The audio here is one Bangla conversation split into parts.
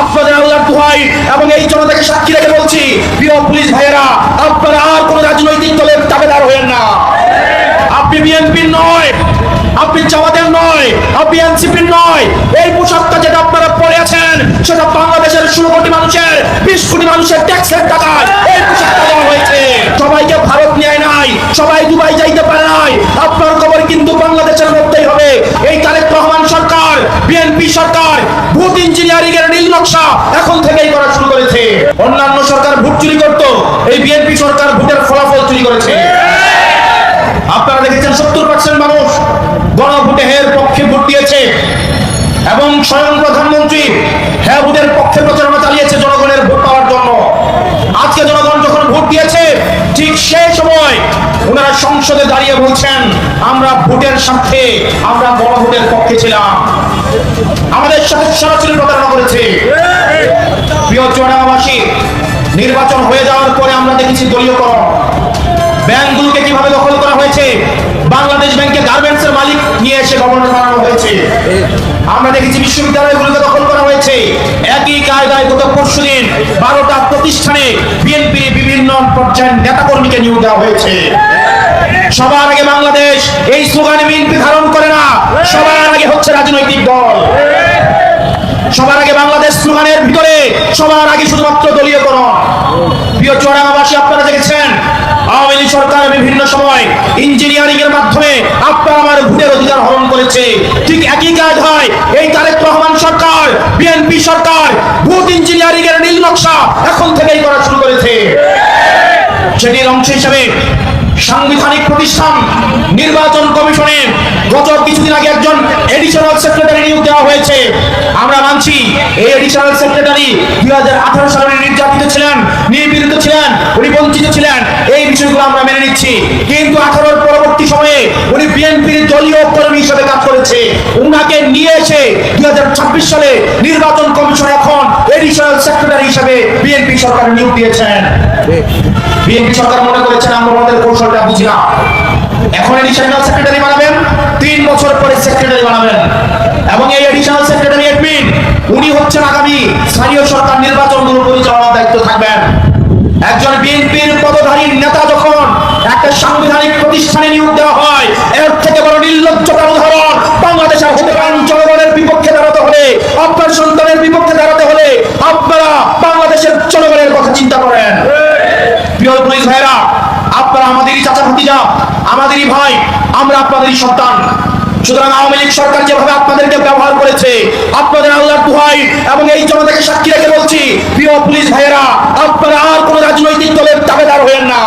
আপনাদের আল্লাহর দোহাই এবং এই জনতাকে সাক্ষী রেখে বলছি, প্রিয় পুলিশ ভাইয়েরা, আপনারা আর কোন রাজনৈতিক দলের দাবিদার হয়েন না। আপনি বিএনপির নয়, আপনি জামাতের নয়, আপনি এনসিপির নয়। এই পোশাকটা যেটা আপনারা পরে আছেন সেটা বাংলাদেশের 16 কোটি মানুষের, 20 কোটি মানুষের ট্যাক্সের টাকায় এই পোশাকটা দেওয়া হয়েছে। সবাইকে ভারত নিয়ে নাই, সবাই দুবাই যাইতে পারে নাই। আপনার খবর কিন্তু বাংলাদেশের মধ্যেই হবে। এই তারেক রহমান সরকার, বিএনপি সরকার ভোট ইঞ্জিনিয়ারিং এর নীল নকশা এখন থেকেই করা শুরু করেছে। অন্যান্য সরকার ভোট চুরি করত, এই বিএনপি সরকার ভোটের ফলাফল চুরি করেছে। আপনারা দেখেছেন 70% মানুষ গণভোটে হের পক্ষে ভোট দিয়েছে এবং স্বয়ং প্রধানমন্ত্রী হ্যাঁ ভোটের পক্ষে প্রচারণা চালিয়েছে জনগণের ভোট পাওয়ার জন্য। আজকে জনগণ যখন ভোট দিয়েছে ঠিক সেই সময় ওনারা সংসদে দাঁড়িয়ে বলছেন আমরা ভোটের স্বার্থে, আমরা গণভোটের পক্ষে ছিলাম। আমাদের সাথে সরাসরি প্রতারণা করেছে। প্রিয় চুয়াডাঙ্গাবাসী, নির্বাচন হয়ে যাওয়ার পরে আমরা দেখেছি দলীয়করণ, ব্যাংকগুলোকে কিভাবে দখল করা হয়েছে। বাংলাদেশ ব্যাংকে গার্মেন্টসের মালিক নিয়ে এসে গভর্নর বানানো হয়েছে। আমরা দেখেছি বিশ্ববিদ্যালয়গুলোকে দখল করা হয়েছে। একই কায়দায় গত পরশুদিন 12টা প্রতিষ্ঠানে বিএনপির বিভিন্ন পর্যায়ের নেতাকর্মীকে নিয়োগ দেওয়া হয়েছে। সবার আগে বাংলাদেশ এই স্লোগানে বিএনপি ধারণ করে না, সবার আগে হচ্ছে রাজনৈতিক দল। সবার আগে বাংলাদেশ স্লোগানের ভিতরে সবার আগে শুধুমাত্র দলীয়করণ। প্রিয় চুয়াডাঙ্গাবাসী, আপনারা দেখেছেন আওয়ামী লীগ সরকার বিভিন্ন সময় ইঞ্জিনিয়ারিং এর মাধ্যমে আপনার আমার ভোটের অধিকার হরণ করেছে। ঠিক একই কাজ হয় এই তারেক রহমান সরকার, বিএনপি সরকার ভোট ইঞ্জিনিয়ারিং এর নীল নকশা এখন থেকেই করা শুরু করেছে। সেটির অংশ হিসেবে সাংবিধানিক প্রতিষ্ঠান নির্বাচন কমিশনে গত কিছুদিন আগে একজন এডিশনাল সেক্রেটারি নিয়োগ দেওয়া হয়েছে। আমরা মানছি এই এডিশনাল সেক্রেটারি 2018 সালে নির্যাতিত ছিলেন, নিপীড়িত ছিলেন, উনি বঞ্চিত ছিলেন, এই বিষয়গুলো আমরা মেনে নিচ্ছি। কিন্তু 18 পরবর্তী সময়ে উনি বিএনপির দলীয় কর্মী হিসেবে কাজ করেছে। উনাকে নিয়ে এসে 2026 সালে নির্বাচন কমিশন এখন এডিশনাল সেক্রেটারি হিসেবে বিএনপি সরকার নিয়োগ দিয়েছেন। বিএনপি সরকার মনে করেছেন আমরা আমাদের কৌশলটা বুঝি না, এখন এডিশনাল সেক্রেটারি বানাবেন, 3 বছর পরে সেক্রেটারি বানাবেন এবং এই এডিশনাল সেক্রেটারি অ্যাডমিন উনি হচ্ছেন আগামী স্থানীয় সরকার নির্বাচনগুলো পরিচালনার দায়িত্ব থাকবেন। একজন বিএনপির পদধারী নেতা যখন একটা সাংবিধানিক প্রতিষ্ঠানে নিয়োগ দেওয়া হয়, এর থেকে বড় নির্লজ্জতার উদাহরণ বাংলাদেশের হতে পারেন। জনগণের বিপক্ষে দাঁড়াতে হলে, আপনার সন্তানের বিপক্ষে দাঁড়াতে হলে আপনারা বাংলাদেশের জনগণের কথা চিন্তা করেন। প্রিয় পুলিশ ভাইরা, আপনারা আমাদেরই চাচা ভাতিজা, আমাদেরই ভাই, আমরা আপনাদেরই সন্তান। সুতরাং আওয়ামী লীগ সরকার যেভাবে আপনাদেরকে ব্যবহার করেছে, আপনাদের আল্লাহর দোহাই এবং এই জনতাকে সাক্ষী রেখে বলছি, প্রিয় পুলিশ ভাইয়েরা, আপনারা আর কোন রাজনৈতিক দলের দাবিদার হয়েন না।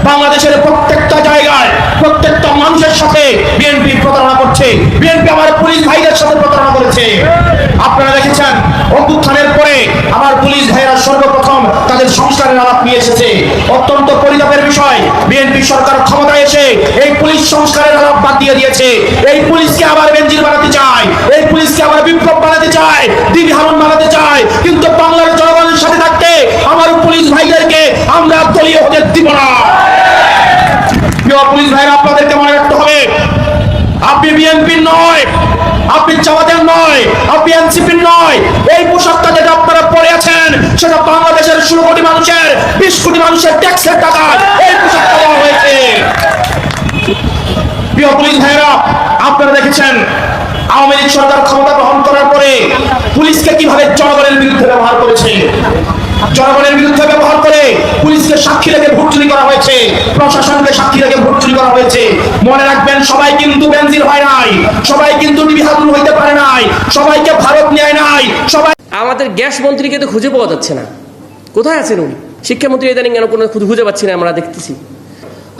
বাংলাদেশের প্রত্যেকটা জায়গায় প্রত্যেকটা মানুষের সাথে বিএনপি প্রতারণা করছে, বিএনপি আমার পুলিশ ভাইদের সাথে প্রতারণা করেছে। আপনারা দেখেছেন অভ্যুত্থানের পরে আমার পুলিশ ভাইয়েরা সর্বপ্রথম তাদের সংস্কারের আলাপ নিয়ে এসেছে। অত্যন্ত পরিতাপের বিষয়, বিএনপি সরকার ক্ষমতায় এসে এই পুলিশ সংস্কারের আলাপ বাদ দিয়ে দিয়েছে। এই পুলিশকে আবার বেঞ্জির বানাতে চায়, এই পুলিশকে আবার বিপ্লব বানাতে চায়, দিন হারুন বানাতে চায়। কিন্তু বাংলার জনগণের সাথে থাকতে আমার পুলিশ ভাইদেরকে আমরা দলীয় হতে দিব না। প্রিয় পুলিশ ভাইরা, আপনাদেরকে মনে রাখতে হবে আপনি বিএনপির নয়, আপনি জামাতের নয়, আপনি এনসিপির নয়। এই পোশাকটা যেটা আপনারা পরে আছেন সেটা বাংলাদেশের 16 কোটি মানুষের, 20 কোটি মানুষের ট্যাক্সের টাকা এই পোশাকটা দেওয়া হয়েছে। প্রিয় পুলিশ ভাইরা, আপনারা দেখেছেন আওয়ামী লীগ সরকার ক্ষমতা গ্রহণ করার পরে পুলিশকে কিভাবে জনগণের বিরুদ্ধে ব্যবহার করেছে। জনগণের বিরুদ্ধে ব্যবহার করে পুলিশকে সাক্ষী রেখে ভোট চুরি করা হয়েছে, প্রশাসনকে সাক্ষী রেখে ভোট চুরি করা হয়েছে। মনে রাখবেন, সবাই কিন্তু বেনজির হয় নাই, সবাই কিন্তু নিবিহাতুল হইতে পারে নাই, সবাইকে ভারত নেয় নাই। সবাই আমাদের গ্যাস মন্ত্রীকে তো খুঁজে পাওয়া যাচ্ছে না, কোথায় আছেন উনি? শিক্ষামন্ত্রী ইদানিং কেন কোনো খুঁজে পাচ্ছি না, আমরা দেখতেছি।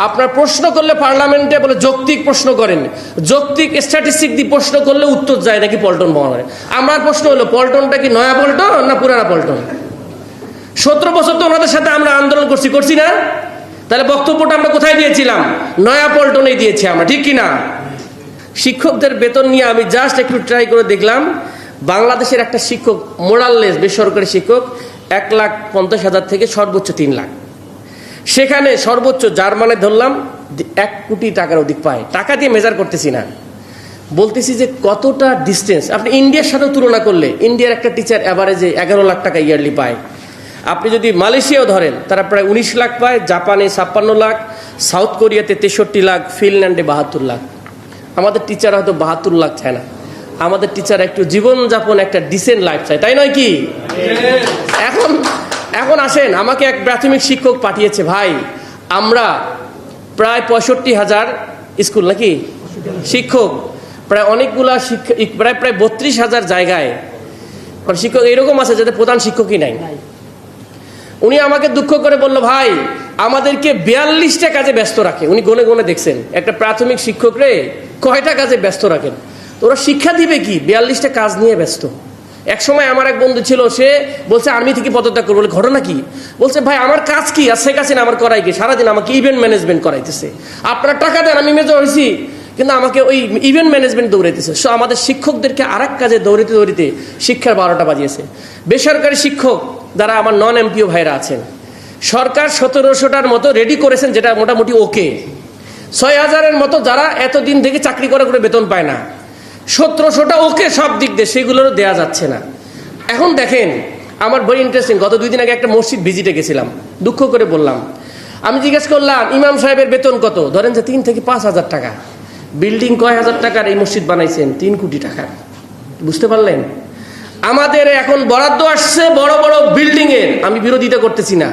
আপনার প্রশ্ন করলে পার্লামেন্টে বলে যৌক্তিক প্রশ্ন করেন, যৌক্তিক স্ট্যাটিস্টিক দিয়ে প্রশ্ন করলে উত্তর যায় নাকি পল্টন বহন। আমার প্রশ্ন হলো, পল্টনটা কি নয়া পল্টন না পুরানা পল্টন? 17 বছর তো ওনাদের সাথে আমরা আন্দোলন করছি না? তাহলে বক্তব্যটা আমরা কোথায় দিয়েছিলাম? নয়া পল্টনেই দিয়েছি আমরা, ঠিক কিনা? শিক্ষকদের বেতন নিয়ে আমি জাস্ট একটু ট্রাই করে দেখলাম। বাংলাদেশের একটা শিক্ষক, মোরাললেস বেসরকারি শিক্ষক, 1,50,000 থেকে সর্বোচ্চ 3 লাখ। সেখানে সর্বোচ্চ জার্মানে ধরলাম 1 কোটি টাকার অধিক পায়। টাকা দিয়ে মেজার করতেছি না, বলতেছি যে কতটা ডিস্টেন্স আপনি ইন্ডিয়ার সাথে তুলনা করলে, ইন্ডিয়ার একটা টিচার অ্যাভারেজে 11 লাখ টাকা ইয়ারলি পায়। আপনি যদি মালয়েশিয়াও ধরেন, তারা প্রায় 19 লাখ পায়, জাপানে 56 লাখ, সাউথ কোরিয়াতে 63 লাখ, ফিনল্যান্ডে 72 লাখ। আমাদের টিচার হয়তো 72 লাখ চায় না, আমাদের টিচার একটু জীবনযাপন, একটা ডিসেন্ট লাইফ চায়, তাই নয় কি? এখন আসেন, আমাকে এক প্রাথমিক শিক্ষক পাঠিয়েছে, ভাই আমরা প্রায় 65,000 স্কুল নাকি শিক্ষক, প্রায় অনেকগুলা প্রায় 32,000 জায়গায় শিক্ষক এরকম আছে যাদের প্রধান শিক্ষকই নাই। উনি আমাকে দুঃখ করে বলল, ভাই আমাদেরকে 42টা কাজে ব্যস্ত রাখে। উনি গনে গনে দেখছেন একটা প্রাথমিক শিক্ষক রে কয়টা কাজে ব্যস্ত রাখেন, তো ওরা শিক্ষা দিবে কি? 42টা কাজ নিয়ে ব্যস্ত। এক সময় আমার এক বন্ধু ছিল, সে বলছে আর্মি থেকে পদত্যাগ করবো। ঘটনা কি? বলছে ভাই আমার কাজ কি, আর শেখ হাসিনা আমার করাই কি, সারাদিন আমাকে ইভেন্ট ম্যানেজমেন্ট করাইতেছে, আপনারা টাকা দেন আমি মেজর হয়েছি, কিন্তু আমাকে ওই ইভেন্ট ম্যানেজমেন্ট দৌড়াইতেছে। সো আমাদের শিক্ষকদেরকে আর এক কাজে দৌড়িতে দৌড়িতে শিক্ষার 12টা বাজিয়েছে। বেসরকারি শিক্ষক যারা আমার নন এমপিও ভাইরা আছেন, সরকার 1700টার মতো রেডি করেছেন, যেটা মোটামুটি ওকে। 6000-এর মতো যারা এতদিন থেকে চাকরি করে করে বেতন পায় না, 1700টা ওকে সব দিক দিয়ে, সেগুলোরও দেওয়া যাচ্ছে না। এখন দেখেন আমার বড় ইন্টারেস্টিং, গত 2 দিন আগে একটা মসজিদ ভিজিটে গেছিলাম, দুঃখ করে বললাম, আমি জিজ্ঞেস করলাম ইমাম সাহেবের বেতন কত, ধরেন যে 3 থেকে 5,000 টাকা। বিল্ডিং কয় হাজার টাকার এই মসজিদ বানাইছেন? 3 কোটি টাকার। বুঝতে পারলেন? আমাদের এখন বরাদ্দ আসছে বড় বড় বিল্ডিং এর, আমি বিরোধিতা করতেছি না,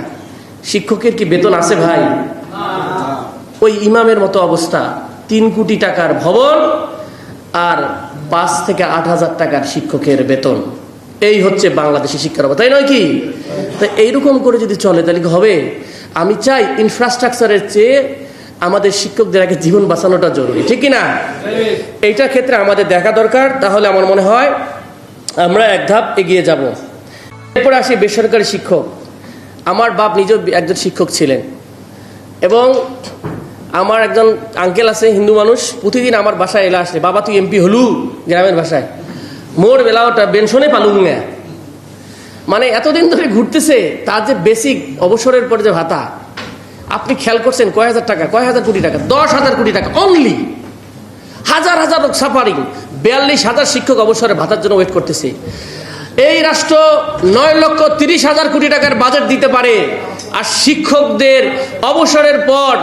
শিক্ষকের কি বেতন আছে ভাই? ওই ইমামের মতো অবস্থা, 3 কোটি টাকার ভবন আর 5 থেকে 8,000 টাকার শিক্ষকের বেতন। এই হচ্ছে বাংলাদেশের শিক্ষার অবস্থা, তাই নয় কি? তো এইরকম করে যদি চলে তাহলে হবে? আমি চাই ইনফ্রাস্ট্রাকচারের চেয়ে আমাদের শিক্ষকদের আগে জীবন বাঁচানোটা জরুরি, ঠিক কিনা? এইটার ক্ষেত্রে আমাদের দেখা দরকার, তাহলে আমার মনে হয় আমরা এক ধাপ এগিয়ে যাব। এরপরে আসি বেসরকারি শিক্ষক। আমার বাপ নিজেও একজন শিক্ষক ছিলেন, এবং আমার একজন আঙ্কেল আছে হিন্দু মানুষ, প্রতিদিন আমার বাসায় এলে আসলে, বাবা তুই এমপি হলু, গ্রামের ভাষায় মোর বেলা ওটা বেনশনে পালুং না। মানে এতদিন ধরে ঘুরতেছে, তার যে বেসিক অবসরের পরে যে ভাতা, আপনি খেয়াল করছেন কয় হাজার টাকা, কয় হাজার কোটি টাকা, 10,000 কোটি টাকা অনলি। হাজার হাজার সাফারিং, 42,000 শিক্ষক অবসরের ভাতার জন্য ওয়েট করতেছে। এই রাষ্ট্র 9,30,000 কোটি টাকার বাজেট দিতে পারে, আর শিক্ষকদের অবসরের পর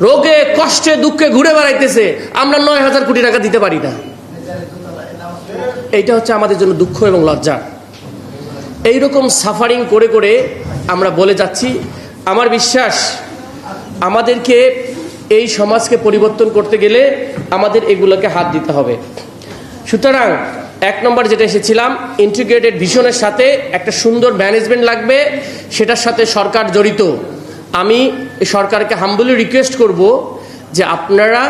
রোগে কষ্টে দুঃখে ঘুরে বেড়াইতেছে, আমরা 9,000 কোটি টাকা দিতে পারি না। এইটা হচ্ছে আমাদের জন্য দুঃখ এবং লজ্জা। এইরকম সাফারিং করে করে আমরা বলে যাচ্ছি। আমার বিশ্বাস আমাদেরকে এই সমাজকে পরিবর্তন করতে গেলে আমাদের এগুলোকে হাত দিতে হবে। সুতরাং 1 নম্বর যেটা এসেছিলাম, ইন্টিগ্রেটেড ভিশনের সাথে একটা সুন্দর ম্যানেজমেন্ট লাগবে, সেটার সাথে সরকার জড়িত। আমি সরকারকে হাম্বলি রিকোয়েস্ট করব যে আপনারা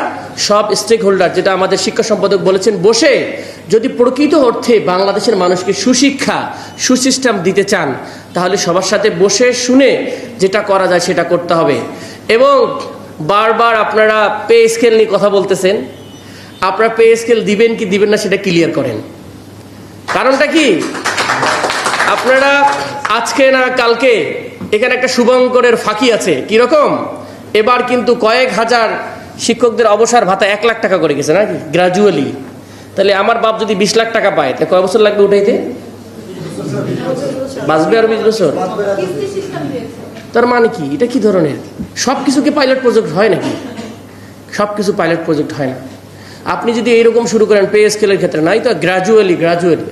সব স্টেক হোল্ডার, যেটা আমাদের শিক্ষা সম্পাদক বলেছেন, বসে যদি প্রকৃত অর্থে বাংলাদেশের মানুষকে সুশিক্ষা সুসিস্টেম দিতে চান, তাহলে সবার সাথে বসে শুনে যেটা করা যায় সেটা করতে হবে। এবং বারবার আপনারা পে স্কেল নিয়ে কথা বলতেছেন, আপনারা পে স্কেল দিবেন কি দিবেন না সেটা ক্লিয়ার করেন। কারণটা কি, আপনারা আজকে না কালকে এখানে একটা শুভঙ্করের ফাঁকি আছে। কিরকম? এবার কিন্তু কয়েক হাজার শিক্ষকদের অবসর ভাতা 1 লাখ টাকা করে গেছে নাকি গ্রাজুয়ালি। তাহলে আমার বাপ যদি 20 লাখ টাকা পায়, তাহলে কয় বছর লাগবে উঠাইতে? বাঁচবে আর 20 বছর। তার মানে কি, এটা কি ধরনের? সব কিছু কি পাইলট প্রজেক্ট হয় নাকি? সব কিছু পাইলট প্রজেক্ট হয় না। আপনি যদি এইরকম শুরু করেন পে স্কেলের ক্ষেত্রে, নাই তো গ্রাজুয়ালি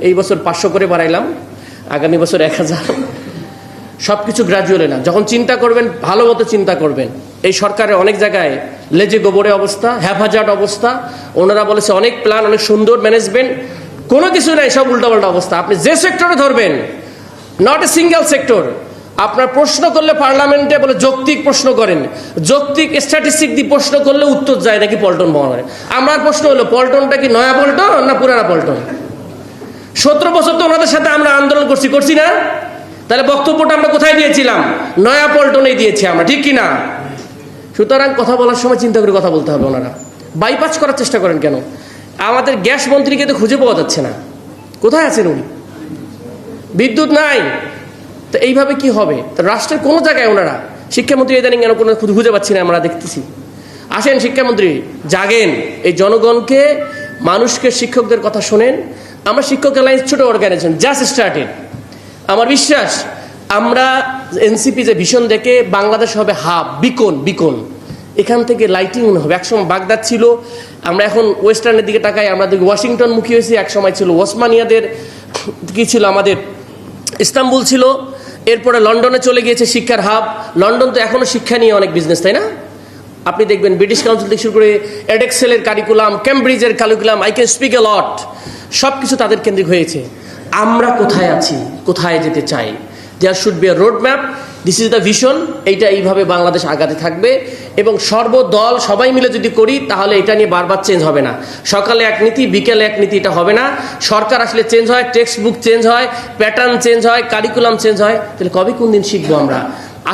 এই বছর 500 করে বাড়াইলাম, আগামী বছর 1000, সব কিছু গ্রাজুয়ালি না। যখন চিন্তা করবেন ভালো মতো চিন্তা করবেন। এই সরকারের অনেক জায়গায় লেজে গোবরে অবস্থা, হ্যাফাজার্ড অবস্থা। ওনারা বলেছে অনেক প্ল্যান, অনেক সুন্দর ম্যানেজমেন্ট, কোনো কিছু নাই, সব উল্টাপাল্টা অবস্থা। আপনি যে সেক্টরে ধরবেন, নট এ সিঙ্গেল সেক্টর। আপনার প্রশ্ন করলে পার্লামেন্টে বলে যৌক্তিক প্রশ্ন করেন, যৌক্তিক স্ট্যাটিস্টিক দিয়ে প্রশ্ন করলে উত্তর যায় নাকি পল্টন ভবনে। আমার প্রশ্ন হলো, পল্টনটা কি নয়া পল্টন না পুরানা পল্টন? 17 বছর তো ওনাদের সাথে আমরা আন্দোলন করছি না? তাহলে বক্তব্যটা আমরা কোথায় দিয়েছিলাম? নয়া পল্টনেই দিয়েছি আমরা, ঠিক কিনা? সুতরাং কথা বলার সময় চিন্তা করে কথা বলতে হবে। ওনারা বাইপাস করার চেষ্টা করেন কেন? আমাদের গ্যাস মন্ত্রীকে তো খুঁজে পাওয়া যাচ্ছে না, কোথায় আছেন উনি? বিদ্যুৎ নাই, তো এইভাবে কি হবে? রাষ্ট্রের কোনো জায়গায় ওনারা, শিক্ষামন্ত্রী ইদানিং কেন কোনো খুঁজে পাচ্ছি না আমরা দেখতেছি। আসেন শিক্ষামন্ত্রী, জাগেন, এই জনগণকে মানুষকে, শিক্ষকদের কথা শোনেন। আমরা শিক্ষক অ্যালায়েন্স ছোট অর্গানাইজেশন, জাস্ট স্টার্টেড। আমার বিশ্বাস আমরা এনসিপি যে ভিশন দেখে বাংলাদেশ হবে হাব, বিকন, এখান থেকে লাইটিং হবে। একসময় বাগদাদ ছিল, আমরা এখন ওয়েস্টার্নের দিকে তাকাই, আমরা দেখি ওয়াশিংটন মুখী হয়েছি। একসময় ছিল ওসমানিয়াদের, কি ছিল আমাদের ইস্তাম্বুল ছিল, এরপরে লন্ডনে চলে গিয়েছে শিক্ষার হাব। লন্ডন তো এখনও শিক্ষা নিয়ে অনেক বিজনেস, তাই না? আপনি দেখবেন ব্রিটিশ কাউন্সিল থেকে শুরু করে এডেক্সেলের কারিকুলাম, ক্যামব্রিজের curriculum, I can speak a lot, সব কিছু তাদের কেন্দ্রিক হয়েছে। আমরা কোথায় আছি, কোথায় যেতে চাই? There should be a road map, this is the vision. এইটা এইভাবে বাংলাদেশ আগাতে থাকবে এবং সর্বদল সবাই মিলে যদি করি তাহলে এটা নিয়ে বারবার চেঞ্জ হবে না। সকালে এক নীতি, বিকেলে এক নীতি, এটা হবে না। সরকার আসলে চেঞ্জ হয়, টেক্সট বুক চেঞ্জ হয়, প্যাটার্ন চেঞ্জ হয়, কারিকুলাম চেঞ্জ হয়। তাহলে কবে কোন দিন শিখবো আমরা?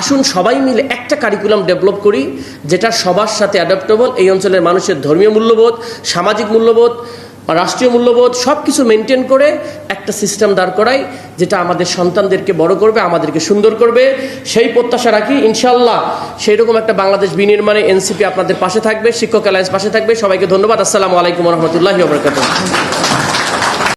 আসুন সবাই মিলে একটা কারিকুলাম ডেভেলপ করি যেটা সবার সাথে অ্যাডাপ্টেবল। এই অঞ্চলের মানুষের ধর্মীয় মূল্যবোধ, সামাজিক মূল্যবোধ, রাষ্ট্রীয় মূল্যবোধ সব কিছু মেনটেন করে একটা সিস্টেম দাঁড় করাই, যেটা আমাদের সন্তানদেরকে বড় করবে, আমাদেরকে সুন্দর করবে। সেই প্রত্যাশা রাখি ইনশাআল্লাহ। সেই রকম একটা বাংলাদেশ বিনির্মাণে এনসিপি আপনাদের পাশে থাকবে, শিক্ষক অ্যালায়েন্স পাশে থাকবে। সবাইকে ধন্যবাদ। আসসালামু আলাইকুম ওয়া রাহমাতুল্লাহি ওয়া বারাকাতুহু।